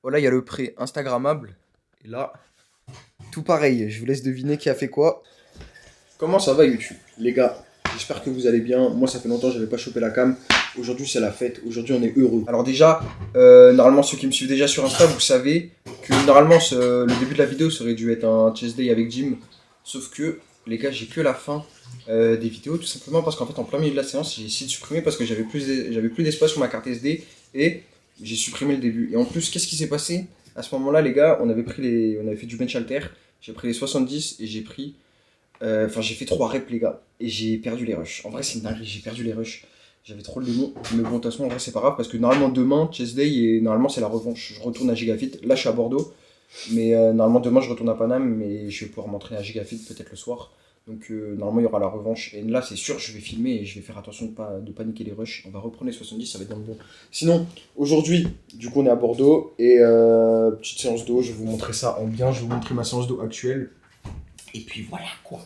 Voilà, il y a le prêt Instagrammable. Et là, tout pareil. Je vous laisse deviner qui a fait quoi. Comment ça va YouTube? Les gars, j'espère que vous allez bien. Moi, ça fait longtemps que je n'avais pas chopé la cam. Aujourd'hui, c'est la fête. Aujourd'hui, on est heureux. Alors déjà, normalement, ceux qui me suivent déjà sur Insta, vous savez que normalement, le début de la vidéo, ça aurait dû être un chest day avec Jim. Sauf que, les gars, j'ai que la fin des vidéos. Tout simplement parce qu'en fait, en plein milieu de la séance, j'ai essayé de supprimer parce que j'avais plus d'espace sur ma carte SD. Et j'ai supprimé le début. Et en plus, qu'est-ce qui s'est passé? À ce moment-là, les gars, on avait fait du bench halter. J'ai pris les 70 et j'ai pris... Enfin, j'ai fait 3 reps, les gars. Et j'ai perdu les rushs. En vrai, c'est une dinguerie, j'ai perdu les rushs. J'avais trop le démon. Mais bon, de toute façon, en vrai, c'est pas grave. Parce que normalement, demain, chest day, et normalement, c'est la revanche. Je retourne à Gigafit. Là, je suis à Bordeaux. Mais normalement, demain, je retourne à Paname. Mais je vais pouvoir m'entraîner à Gigafit peut-être le soir. Donc, normalement, il y aura la revanche. Et là, c'est sûr, je vais filmer et je vais faire attention de pas niquer les rushs. On va reprendre les 70, ça va être dans le bon. Sinon, aujourd'hui, du coup, on est à Bordeaux. Et petite séance d'eau. Je vais vous montrer ça en bien. Je vais vous montrer ma séance d'eau actuelle. Et puis voilà quoi.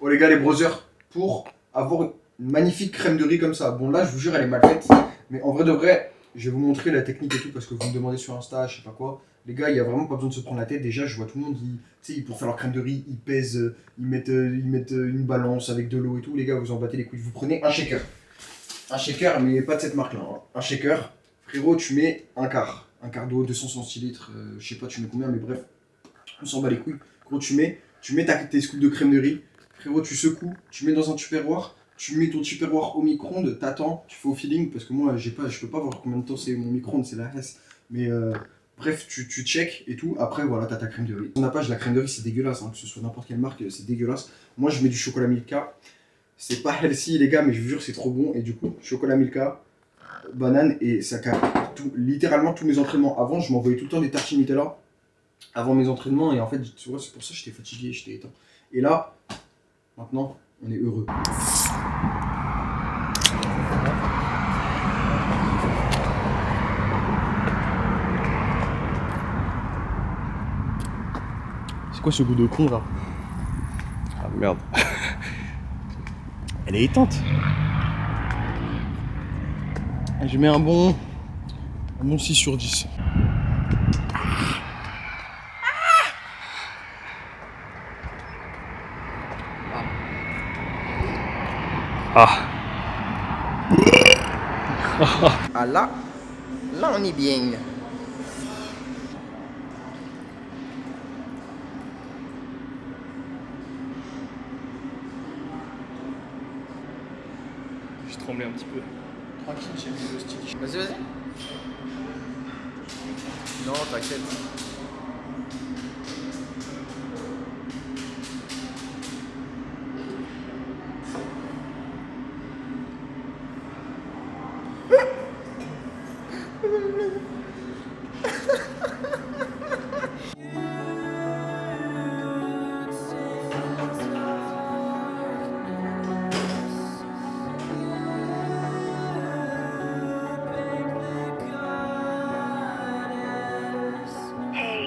Oh les gars, les brothers, pour avoir une magnifique crème de riz comme ça. Bon là, je vous jure, elle est mal faite. Mais en vrai de vrai, je vais vous montrer la technique et tout parce que vous me demandez sur Insta, je sais pas quoi. Les gars, il n'y a vraiment pas besoin de se prendre la tête. Déjà, je vois tout le monde, pour faire leur crème de riz, ils pèsent, ils mettent une balance avec de l'eau et tout. Les gars, vous en battez les couilles. Vous prenez un shaker. Un shaker, mais pas de cette marque-là. Hein. Un shaker, frérot, tu mets un quart. Un quart d'eau, 200 centilitres, je sais pas, tu mets combien, mais bref, on s'en bat les couilles. Gros, tu mets tes scoops de crème de riz, frérot, tu secoues, tu mets dans un tupperware, tu mets ton tupperware au micro-ondes, t'attends, tu fais au feeling, parce que moi, je peux pas voir combien de temps c'est mon micro-ondes, c'est la S. Mais bref, tu check et tout, après voilà, t'as ta crème de riz. On n'a pas de la crème de riz, c'est dégueulasse, hein, que ce soit n'importe quelle marque, c'est dégueulasse. Moi, je mets du chocolat Milka, c'est pas healthy les gars, mais je vous jure, c'est trop bon. Et du coup, chocolat Milka, banane, et ça calme littéralement tous mes entraînements. Avant, je m'envoyais tout le temps des tartines Nutella avant mes entraînements et en fait tu vois, c'est pour ça que j'étais fatigué, j'étais éteint. Et là, maintenant, on est heureux. C'est quoi ce goût de con là? Ah merde. Elle est éteinte. Je mets un bon 6 sur 10. Ah. Ah là on est bien. J'ai tremblé un petit peu. Tranquille, j'ai mis le stick. Vas-y. Non, t'inquiète. Hey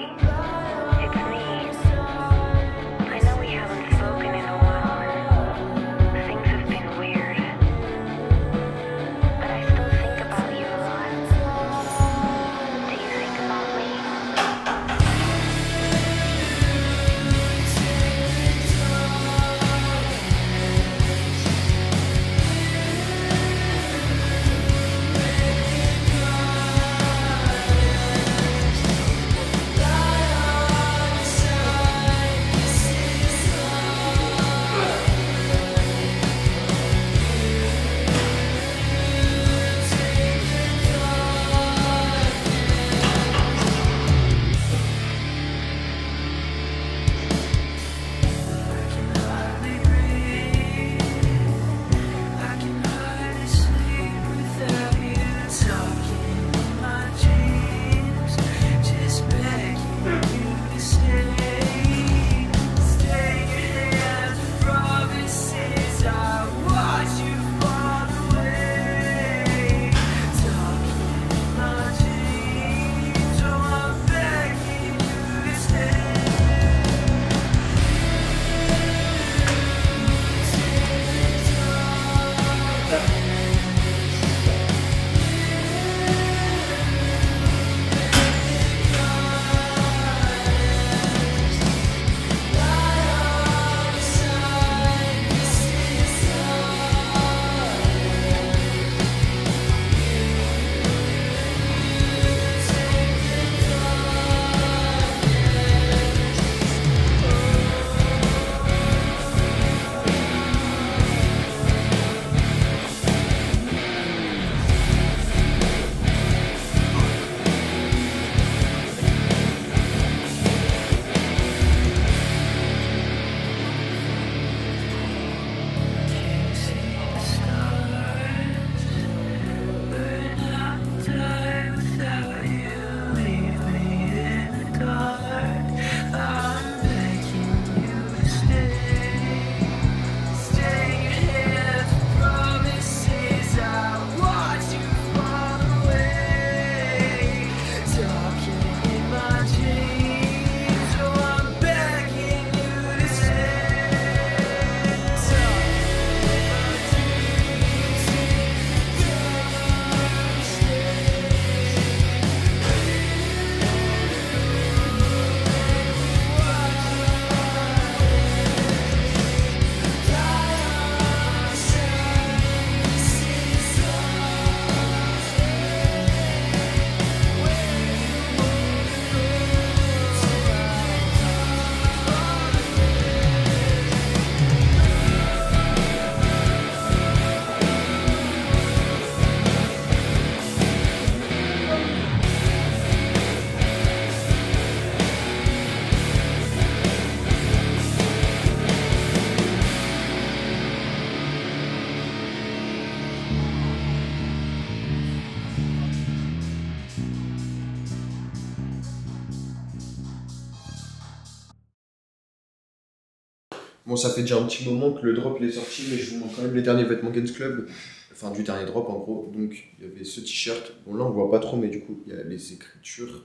Bon, ça fait déjà un petit moment que le drop il est sorti, mais je vous montre quand même les derniers vêtements Gains Club. Enfin, du dernier drop en gros. Donc, il y avait ce t-shirt. Bon, là on voit pas trop, mais du coup, il y a les écritures.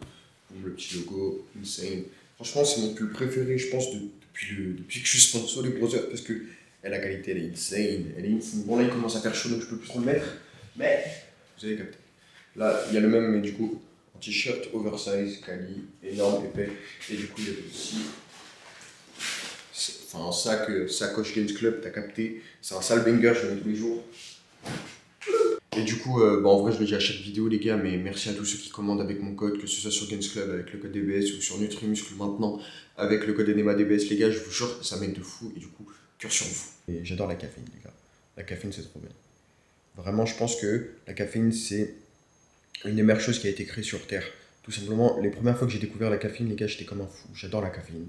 Bon, le petit logo, Insane. Franchement, c'est mon pull préféré, je pense, depuis que je suis sponsor les Brothers. Parce que la qualité, elle est insane. Elle est insane. Bon, là, il commence à faire chaud, donc je peux plus trop le mettre. Mais, vous avez capté. Là, il y a le même, mais du coup, un t-shirt oversize, quali, énorme, épais. Et du coup, il y a aussi. Enfin, un sac, sacoche Gains Club, t'as capté. C'est un sale banger, je le mets tous les jours. Et du coup, bah en vrai, je le dis à chaque vidéo, les gars, mais merci à tous ceux qui commandent avec mon code, que ce soit sur Gains Club avec le code DBS ou sur Nutrimuscle maintenant avec le code NEMADBS, les gars, je vous jure, ça m'aide de fou. Et du coup, cœur sur vous. Et j'adore la caféine, les gars. La caféine, c'est trop bien. Vraiment, je pense que la caféine, c'est une des meilleures choses qui a été créée sur Terre. Tout simplement, les premières fois que j'ai découvert la caféine, les gars, j'étais comme un fou. J'adore la caféine.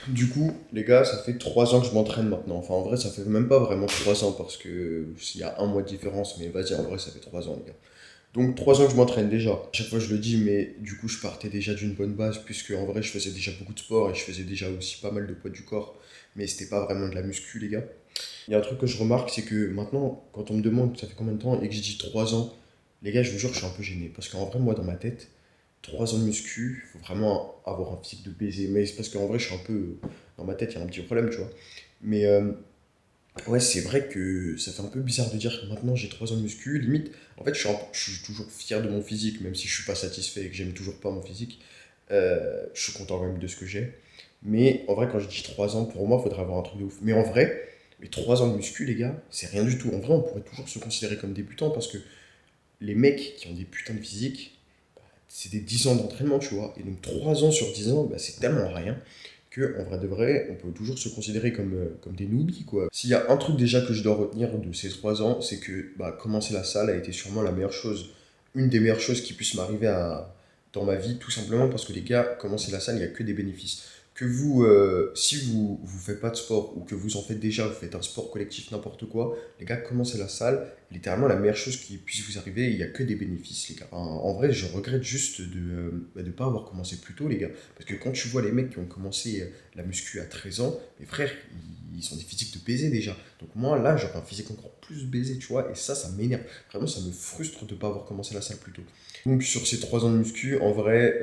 Du coup, les gars, ça fait 3 ans que je m'entraîne maintenant. Enfin, en vrai, ça fait même pas vraiment 3 ans parce que s'il y a un mois de différence, mais vas-y, en vrai, ça fait 3 ans, les gars. Donc, 3 ans que je m'entraîne déjà. À chaque fois, je le dis, mais du coup, je partais déjà d'une bonne base, puisque en vrai, je faisais déjà beaucoup de sport et je faisais déjà aussi pas mal de poids du corps, mais c'était pas vraiment de la muscu, les gars. Il y a un truc que je remarque, c'est que maintenant, quand on me demande ça fait combien de temps et que je dis 3 ans, les gars, je vous jure, je suis un peu gêné. Parce qu'en vrai, moi, dans ma tête, 3 ans de muscu, il faut vraiment avoir un physique de baiser. Mais c'est parce qu'en vrai, je suis un peu. Dans ma tête, il y a un petit problème, tu vois. Mais ouais, c'est vrai que ça fait un peu bizarre de dire que maintenant j'ai 3 ans de muscu. Limite, en fait, je suis toujours fier de mon physique, même si je suis pas satisfait et que j'aime toujours pas mon physique. Je suis content quand même de ce que j'ai. Mais en vrai, quand je dis 3 ans, pour moi, il faudrait avoir un truc de ouf. Mais en vrai, les 3 ans de muscu, les gars, c'est rien du tout. En vrai, on pourrait toujours se considérer comme débutant parce que les mecs qui ont des putains de physique, c'est des 10 ans d'entraînement, tu vois. Et donc 3 ans sur 10 ans, bah, c'est tellement rien que en vrai de vrai, on peut toujours se considérer comme des noobies, quoi. S'il y a un truc déjà que je dois retenir de ces 3 ans, c'est que bah, commencer la salle a été sûrement la meilleure chose, une des meilleures choses qui puisse m'arriver dans ma vie, tout simplement parce que les gars, commencer la salle, il n'y a que des bénéfices. Que vous, si vous ne faites pas de sport ou que vous en faites déjà, vous faites un sport collectif, n'importe quoi, les gars, commencez la salle, littéralement la meilleure chose qui puisse vous arriver, il n'y a que des bénéfices, les gars. En vrai, je regrette juste de ne pas avoir commencé plus tôt, les gars. Parce que quand tu vois les mecs qui ont commencé la muscu à 13 ans, mes frères, ils ont des physiques de baiser déjà. Donc moi, là, j'aurais un physique encore plus baisé, tu vois, et ça m'énerve. Vraiment, ça me frustre de ne pas avoir commencé la salle plus tôt. Donc sur ces 3 ans de muscu, en vrai,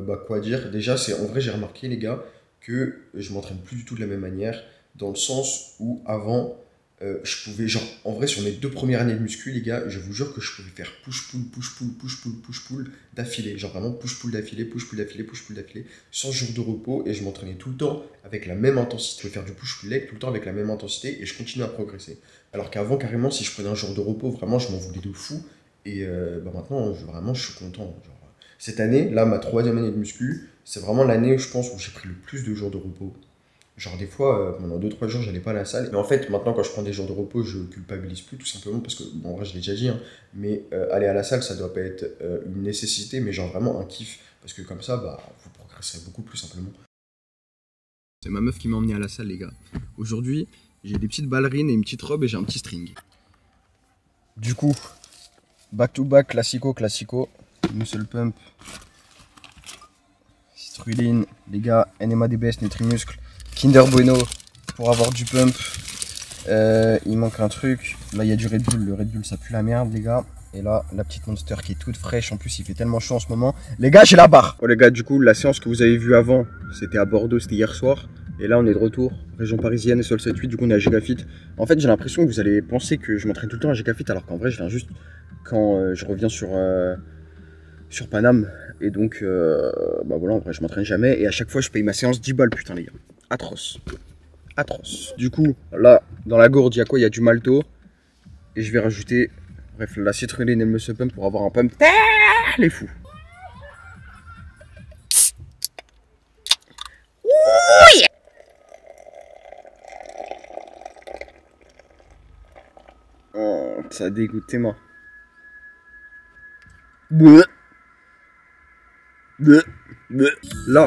bah quoi dire. Déjà, en vrai, j'ai remarqué, les gars, que je m'entraîne plus du tout de la même manière, dans le sens où avant, je pouvais, genre, en vrai, sur mes 2 premières années de muscu, les gars, je vous jure que je pouvais faire push-pull, push-pull, push-pull, push-pull d'affilée. Genre vraiment push-pull d'affilée, push-pull d'affilée, push-pull d'affilée, sans jour de repos, et je m'entraînais tout le temps avec la même intensité. Je pouvais faire du push-pull leg tout le temps avec la même intensité, et je continue à progresser. Alors qu'avant, carrément, si je prenais un jour de repos, vraiment, je m'en voulais de fou. Et bah maintenant, vraiment, je suis content. Genre, cette année, là, ma 3e année de muscu, c'est vraiment l'année, je pense, où j'ai pris le plus de jours de repos. Genre des fois, pendant 2-3 jours, j'allais pas à la salle. Mais en fait, maintenant, quand je prends des jours de repos, je culpabilise plus, tout simplement, parce que, bon, en vrai, je l'ai déjà dit, hein, mais aller à la salle, ça doit pas être une nécessité, mais genre vraiment un kiff. Parce que comme ça, bah, vous progresserez beaucoup plus simplement. C'est ma meuf qui m'a emmené à la salle, les gars. Aujourd'hui, j'ai des petites ballerines et une petite robe et j'ai un petit string. Du coup, back to back, classico, muscle pump, citrulline, les gars, NEMADBS, Nutrimuscle, Kinder Bueno pour avoir du pump. Il manque un truc. Là, il y a du Red Bull. Le Red Bull, ça pue la merde, les gars. Et là, la petite Monster qui est toute fraîche. En plus, il fait tellement chaud en ce moment. Les gars, j'ai la barre. Oh, les gars, du coup, la séance que vous avez vue avant, c'était à Bordeaux, c'était hier soir. Et là, on est de retour, région parisienne, et sur le 7-8. Du coup, on est à Gigafit. En fait, j'ai l'impression que vous allez penser que je m'entraîne tout le temps à Gigafit, alors qu'en vrai, je viens juste quand je reviens sur Paname. Et donc, bah voilà, en vrai, je m'entraîne jamais. Et à chaque fois, je paye ma séance 10 balles, putain, les gars. Atroce. Atroce. Du coup, là, dans la gourde, il y a quoi? Il y a du malto. Et je vais rajouter, bref, la citrulline et le muscle pump pour avoir un pump. Les fous. Oui. Oh, ça a dégoûté moi. Là,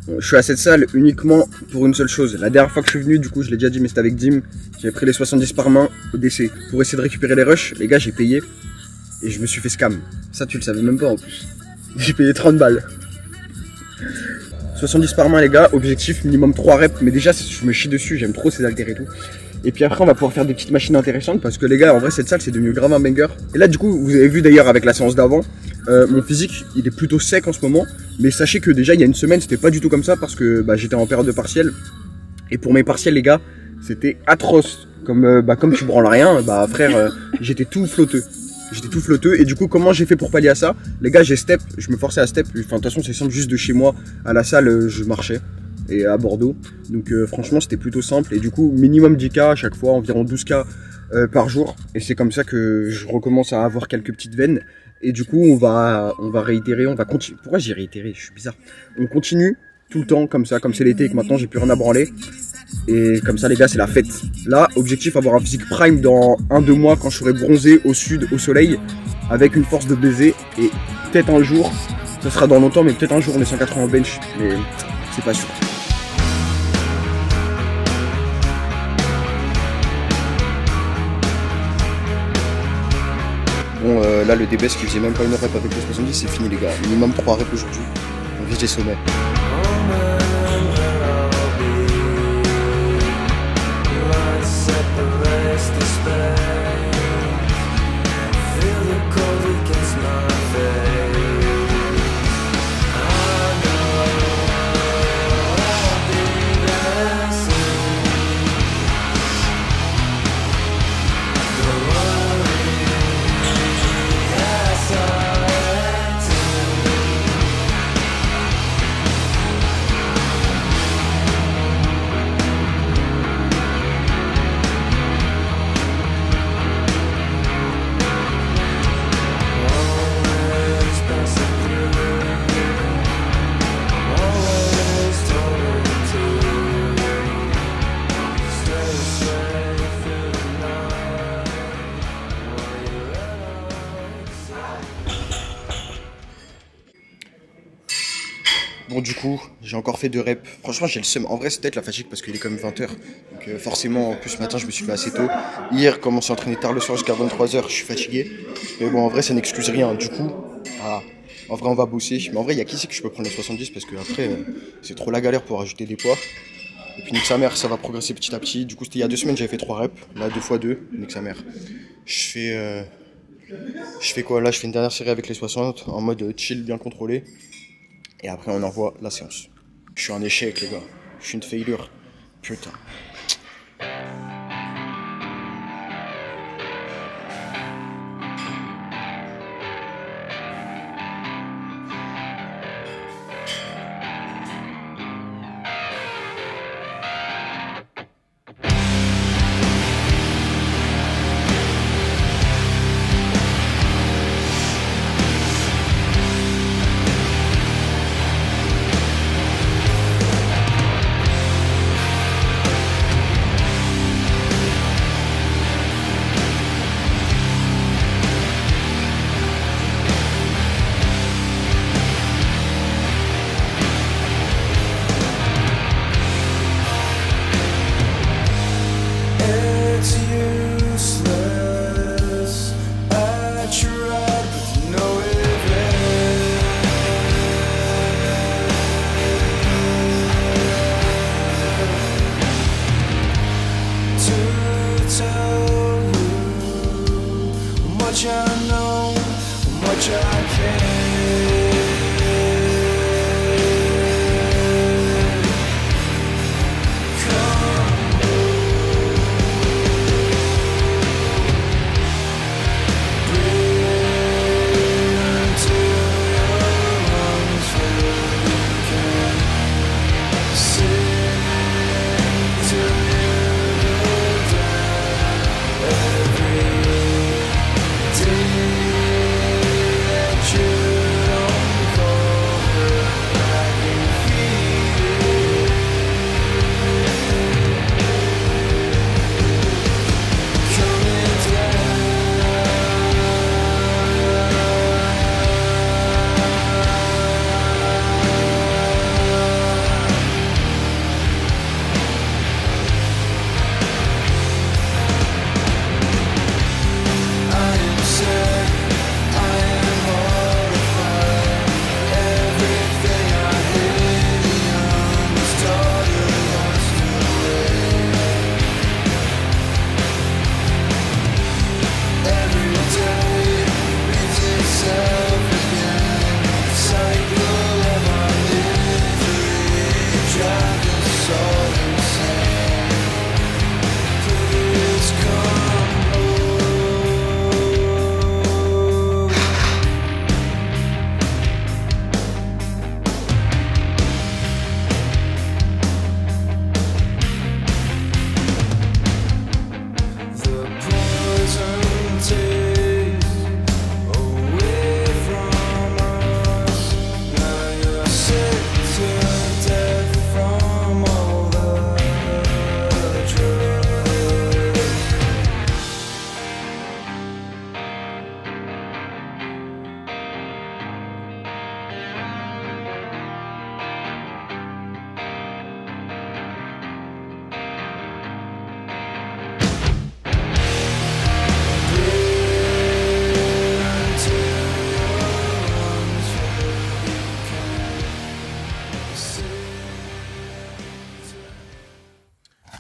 je suis à cette salle uniquement pour une seule chose. La dernière fois que je suis venu, du coup, je l'ai déjà dit, mais c'était avec Dim. J'avais pris les 70 par main au décès pour essayer de récupérer les rushs. Les gars, j'ai payé et je me suis fait scam. Ça, tu le savais même pas en plus. J'ai payé 30 balles. 70 par main les gars, objectif minimum 3 reps, mais déjà je me chie dessus, j'aime trop ces haltères et tout. Et puis après on va pouvoir faire des petites machines intéressantes parce que les gars en vrai cette salle c'est devenu grave un banger. Et là du coup vous avez vu d'ailleurs avec la séance d'avant, mon physique il est plutôt sec en ce moment. Mais sachez que déjà il y a une semaine c'était pas du tout comme ça parce que j'étais en période de partiel. Et pour mes partiels les gars c'était atroce. Comme tu branles rien, frère j'étais tout flotteux. J'étais tout flotteux et du coup comment j'ai fait pour pallier à ça? Les gars j'ai step, je me forçais à step, enfin de toute façon c'est simple, juste de chez moi à la salle je marchais et à Bordeaux. Donc franchement c'était plutôt simple et du coup minimum 10K à chaque fois, environ 12K par jour. Et c'est comme ça que je recommence à avoir quelques petites veines. Et du coup on va réitérer, on va continuer. Pourquoi j'ai réitéré? Je suis bizarre. On continue tout le temps comme ça, comme c'est l'été et que maintenant j'ai plus rien à branler. Et comme ça les gars c'est la fête. Là objectif avoir un physique prime dans 1-2 mois quand je serai bronzé au sud au soleil avec une force de baiser. Et peut-être un jour, ça sera dans longtemps mais peut-être un jour on est 180 en bench. Mais c'est pas sûr. Bon là le DBS qui faisait même pas une rep avec le 70 c'est fini les gars. Minimum 3 reps aujourd'hui. On vise des sommets. Bon du coup, j'ai encore fait 2 reps. Franchement j'ai le seum. En vrai c'est peut-être la fatigue parce qu'il est comme 20h. Donc forcément en plus ce matin je me suis fait assez tôt. Hier comme on s'est entraîné tard le soir jusqu'à 23h, je suis fatigué. Mais bon en vrai ça n'excuse rien. Du coup, en vrai on va bosser. Mais en vrai il y a qui c'est que je peux prendre les 70 parce que après c'est trop la galère pour ajouter des poids. Et puis nique sa mère, ça va progresser petit à petit. Du coup c'était il y a 2 semaines j'avais fait 3 reps. Là 2x2, nique sa mère. Je fais quoi là? Je fais une dernière série avec les 60 en mode chill bien contrôlé. Et après on envoie la séance. Je suis un échec les gars. Je suis une failure. Putain.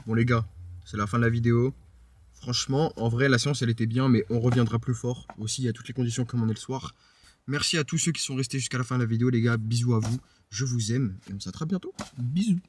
Bon les gars, c'est la fin de la vidéo. Franchement, en vrai, la séance, elle était bien, mais on reviendra plus fort. Aussi, il y a toutes les conditions comme on est le soir. Merci à tous ceux qui sont restés jusqu'à la fin de la vidéo, les gars. Bisous à vous. Je vous aime et on se dit à très bientôt. Bisous.